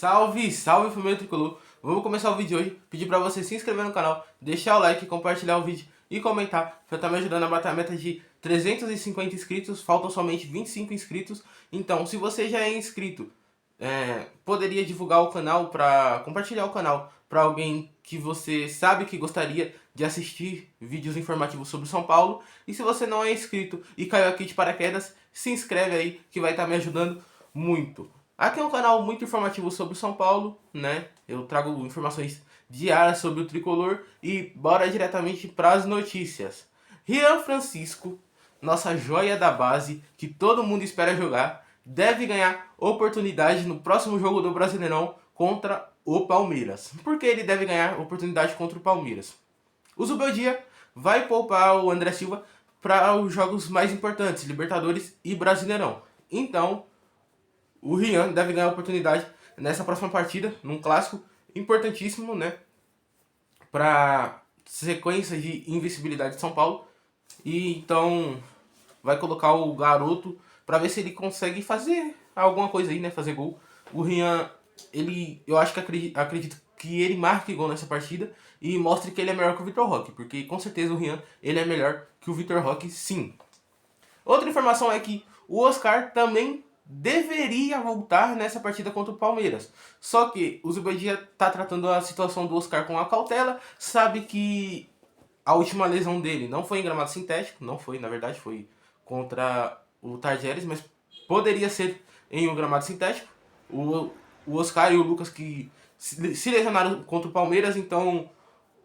Salve, salve família tricolor! Vamos começar o vídeo de hoje. Pedir pra você se inscrever no canal, deixar o like, compartilhar o vídeo e comentar pra estar me ajudando a bater a meta de 350 inscritos. Faltam somente 25 inscritos. Então, se você já é inscrito, poderia divulgar o canal para compartilhar o canal para alguém que você sabe que gostaria de assistir vídeos informativos sobre São Paulo. E se você não é inscrito e caiu aqui de paraquedas, se inscreve aí que vai estar me ajudando muito. Aqui é um canal muito informativo sobre São Paulo, né? Eu trago informações diárias sobre o tricolor e bora diretamente para as notícias. Rian Francisco, nossa joia da base que todo mundo espera jogar, deve ganhar oportunidade no próximo jogo do Brasileirão contra o Palmeiras. Por que ele deve ganhar oportunidade contra o Palmeiras? O Zubeldia vai poupar o André Silva para os jogos mais importantes, Libertadores e Brasileirão. Então, o Rian deve ganhar oportunidade nessa próxima partida, num clássico importantíssimo, né? Para sequência de invencibilidade de São Paulo. E então vai colocar o garoto para ver se ele consegue fazer alguma coisa aí, né? Fazer gol. O Rian, eu acho que acredito que ele marque gol nessa partida e mostre que ele é melhor que o Vitor Roque, porque com certeza o Rian ele é melhor que o Vitor Roque, sim. Outra informação é que o Oscar também deveria voltar nessa partida contra o Palmeiras. Só que o Zubeldia está tratando a situação do Oscar com a cautela, sabe que a última lesão dele não foi em gramado sintético, não foi, na verdade, foi contra o Tarjeres, mas poderia ser em um gramado sintético. O Oscar e o Lucas que se lesionaram contra o Palmeiras, então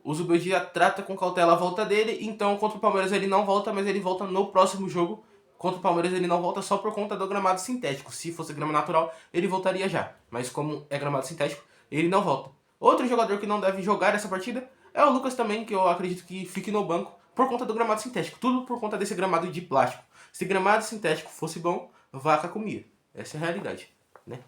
o Zubeldia trata com cautela a volta dele, então contra o Palmeiras ele não volta, mas ele volta no próximo jogo. Contra o Palmeiras ele não volta só por conta do gramado sintético. Se fosse grama natural, ele voltaria já. Mas como é gramado sintético, ele não volta. Outro jogador que não deve jogar essa partida é o Lucas também, que eu acredito que fique no banco por conta do gramado sintético. Tudo por conta desse gramado de plástico. Se gramado sintético fosse bom, vaca comia. Essa é a realidade, né?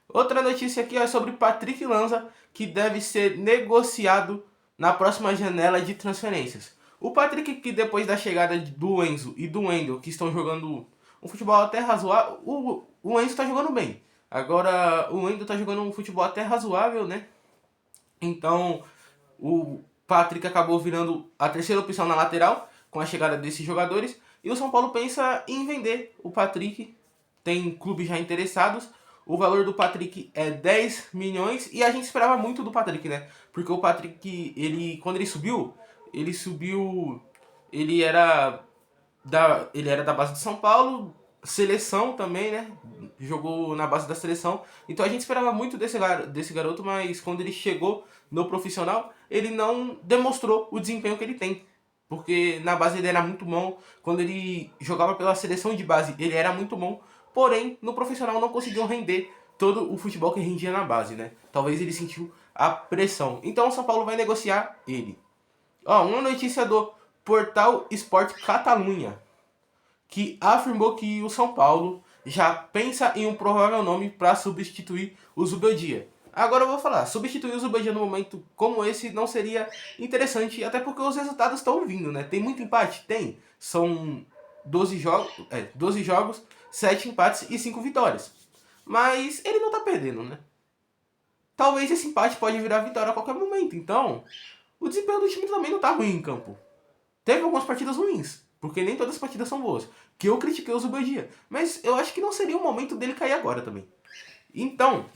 Outra notícia aqui é sobre Patrick Lanza, que deve ser negociado na próxima janela de transferências. O Patrick, que depois da chegada do Enzo e do Wendel, que estão jogando um futebol até razoável, o Enzo está jogando bem. Agora o Wendel está jogando um futebol até razoável, né? Então o Patrick acabou virando a terceira opção na lateral com a chegada desses jogadores. E o São Paulo pensa em vender o Patrick. Tem clubes já interessados. O valor do Patrick é 10 milhões e a gente esperava muito do Patrick, né? Porque o Patrick, quando ele subiu, ele era da base de São Paulo, seleção também, né? Jogou na base da seleção. Então a gente esperava muito desse garoto, mas quando ele chegou no profissional, ele não demonstrou o desempenho que ele tem. Porque na base ele era muito bom, quando ele jogava pela seleção de base, ele era muito bom, porém no profissional não conseguiu render todo o futebol que rendia na base, né? Talvez ele sentiu a pressão. Então o São Paulo vai negociar ele. Ó, uma notícia do Portal Sport Catalunha, que afirmou que o São Paulo já pensa em um provável nome para substituir o Zubeldia. Agora eu vou falar, substituir o Zubeldia num momento como esse não seria interessante, até porque os resultados estão vindo, né? Tem muito empate? Tem. São 12 jogos, 7 empates e 5 vitórias. Mas ele não tá perdendo, né? Talvez esse empate pode virar vitória a qualquer momento, então o desempenho do time também não tá ruim em campo. Teve algumas partidas ruins, porque nem todas as partidas são boas. Que eu critiquei o Zubeldia. Mas eu acho que não seria o momento dele cair agora também. Então,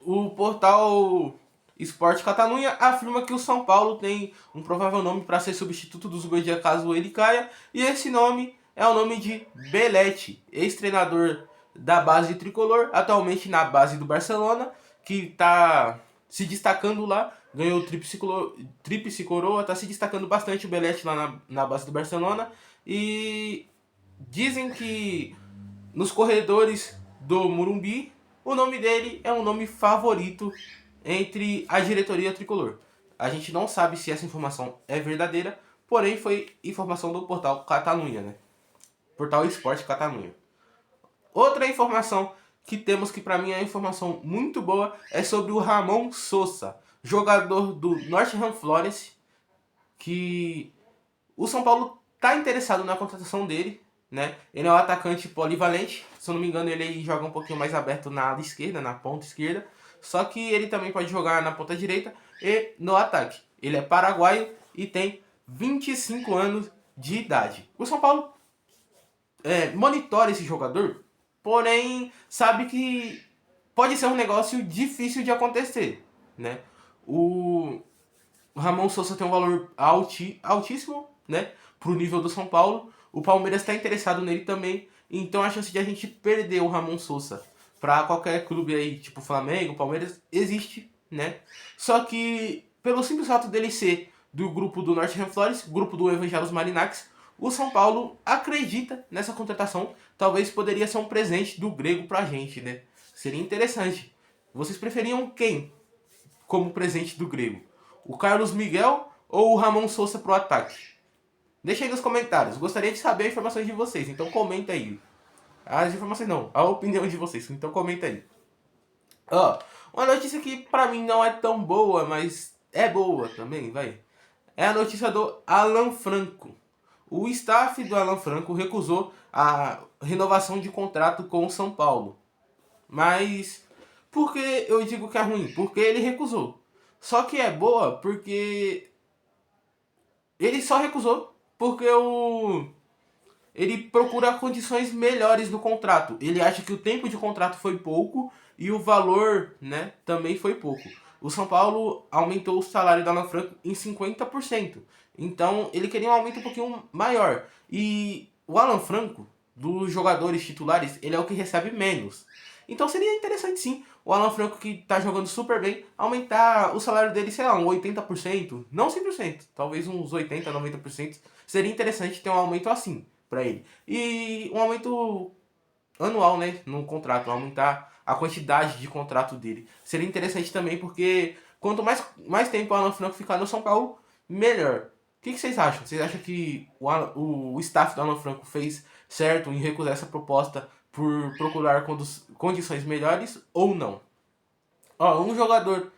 o portal Esporte Catalunha afirma que o São Paulo tem um provável nome para ser substituto do Zubeldia caso ele caia. E esse nome é o nome de Belletti, ex-treinador da base tricolor, atualmente na base do Barcelona, que está se destacando lá, ganhou o tríplice coroa, está se destacando bastante o Belletti lá na base do Barcelona. E dizem que nos corredores do Morumbi, o nome dele é um nome favorito entre a diretoria tricolor. A gente não sabe se essa informação é verdadeira, porém foi informação do portal Catalunha, né? Portal Esporte Catalunha. Outra informação que temos, que para mim é uma informação muito boa, é sobre o Ramon Sosa, jogador do Nottingham Forest, que o São Paulo está interessado na contratação dele. né? Ele é um atacante polivalente, se eu não me engano ele joga um pouquinho mais aberto na ala esquerda, na ponta esquerda, só que ele também pode jogar na ponta direita e no ataque. Ele é paraguaio e tem 25 anos de idade. O São Paulo monitora esse jogador, porém sabe que pode ser um negócio difícil de acontecer, né? O Ramon Sousa tem um valor altíssimo, né, pro nível do São Paulo. O Palmeiras está interessado nele também, então a chance de a gente perder o Ramon Sousa para qualquer clube aí, tipo Flamengo, Palmeiras, existe, né? Só que pelo simples fato dele ser do grupo do Nottingham Forest, grupo do Evangelos Marinax, o São Paulo acredita nessa contratação. Talvez poderia ser um presente do grego pra gente, né? Seria interessante. Vocês preferiam quem como presente do grego? O Carlos Miguel ou o Ramon Sousa pro ataque? Deixa aí nos comentários. Gostaria de saber as informações de vocês, então comenta aí. As informações não, a opinião de vocês, então comenta aí. Ó, uma notícia que pra mim não é tão boa, mas é boa também, vai. É a notícia do Alan Franco. O staff do Alan Franco recusou a renovação de contrato com o São Paulo. Mas por que eu digo que é ruim? Porque ele recusou. Só que é boa porque ele só recusou porque ele procura condições melhores no contrato. Ele acha que o tempo de contrato foi pouco e o valor, né, também foi pouco. O São Paulo aumentou o salário do Alan Franco em 50%. Então ele queria um aumento um pouquinho maior. E o Alan Franco, dos jogadores titulares, ele é o que recebe menos. Então seria interessante sim o Alan Franco, que tá jogando super bem, aumentar o salário dele, sei lá, um 80%, não 100%, talvez uns 80, 90%. Seria interessante ter um aumento assim para ele. E um aumento anual, né, no contrato, aumentar a quantidade de contrato dele. Seria interessante também porque quanto mais tempo o Alan Franco ficar no São Paulo, melhor. O que vocês acham? Vocês acham que o staff do Alan Franco fez certo em recusar essa proposta por procurar condições melhores ou não? Ó, um jogador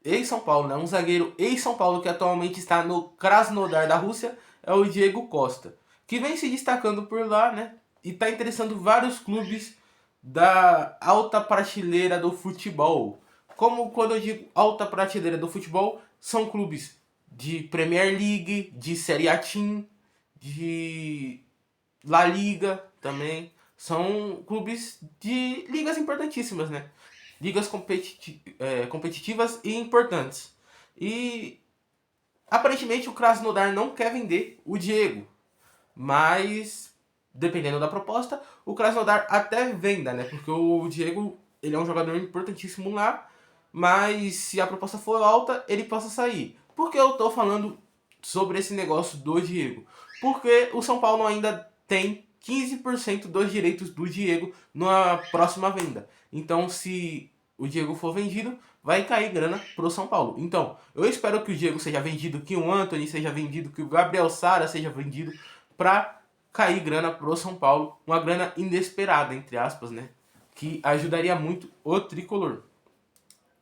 ex-São Paulo, né? Um zagueiro ex-São Paulo que atualmente está no Krasnodar da Rússia é o Diego Costa, que vem se destacando por lá, né? E está interessando vários clubes da alta prateleira do futebol. Como quando eu digo alta prateleira do futebol, são clubes de Premier League, de Série A Team, de La Liga também. São clubes de ligas importantíssimas, né? Ligas competitivas e importantes. E aparentemente o Krasnodar não quer vender o Diego, mas dependendo da proposta, o Krasnodar até venda, né? Porque o Diego, ele é um jogador importantíssimo lá, mas se a proposta for alta, ele possa sair. Por que eu tô falando sobre esse negócio do Diego? Porque o São Paulo ainda tem 15% dos direitos do Diego na próxima venda. Então, se o Diego for vendido, vai cair grana pro São Paulo. Então, eu espero que o Diego seja vendido, que o Antony seja vendido, que o Gabriel Sara seja vendido, pra cair grana pro São Paulo. Uma grana inesperada, entre aspas, né? Que ajudaria muito o tricolor.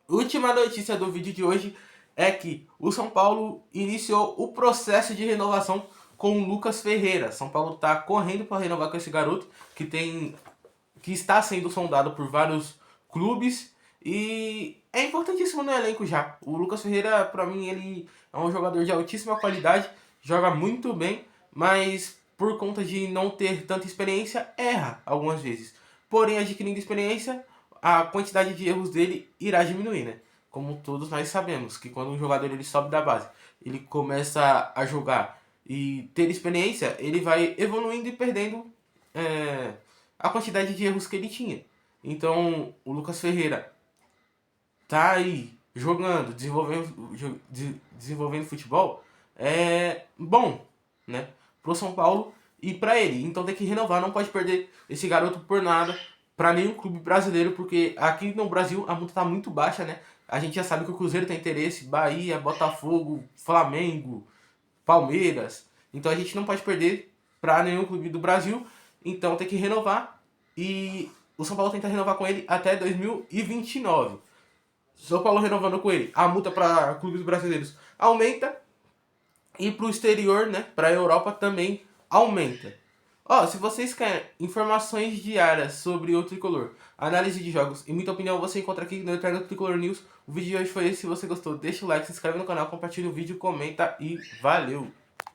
Última notícia do vídeo de hoje é que o São Paulo iniciou o processo de renovação com o Lucas Ferreira. São Paulo está correndo para renovar com esse garoto que está sendo sondado por vários clubes e é importantíssimo no elenco já. O Lucas Ferreira, para mim, ele é um jogador de altíssima qualidade, joga muito bem, mas por conta de não ter tanta experiência, erra algumas vezes. Porém, adquirindo experiência, a quantidade de erros dele irá diminuir, né? Como todos nós sabemos, que quando um jogador ele sobe da base, ele começa a jogar e ter experiência, ele vai evoluindo e perdendo a quantidade de erros que ele tinha. Então, o Lucas Ferreira tá aí jogando, desenvolvendo futebol, é bom, né? Pro São Paulo e pra ele. Então tem que renovar, não pode perder esse garoto por nada pra nenhum clube brasileiro, porque aqui no Brasil a multa tá muito baixa, né? A gente já sabe que o Cruzeiro tem interesse, Bahia, Botafogo, Flamengo, Palmeiras. Então a gente não pode perder pra nenhum clube do Brasil. Então tem que renovar e o São Paulo tenta renovar com ele até 2029. São Paulo renovando com ele, a multa para clubes brasileiros aumenta e para o exterior, né, para a Europa também aumenta. Ó, se vocês querem informações diárias sobre o Tricolor, análise de jogos e muita opinião, você encontra aqui no Eterno Tricolor News. O vídeo de hoje foi esse. Se você gostou, deixa o like, se inscreve no canal, compartilha o vídeo, comenta e valeu!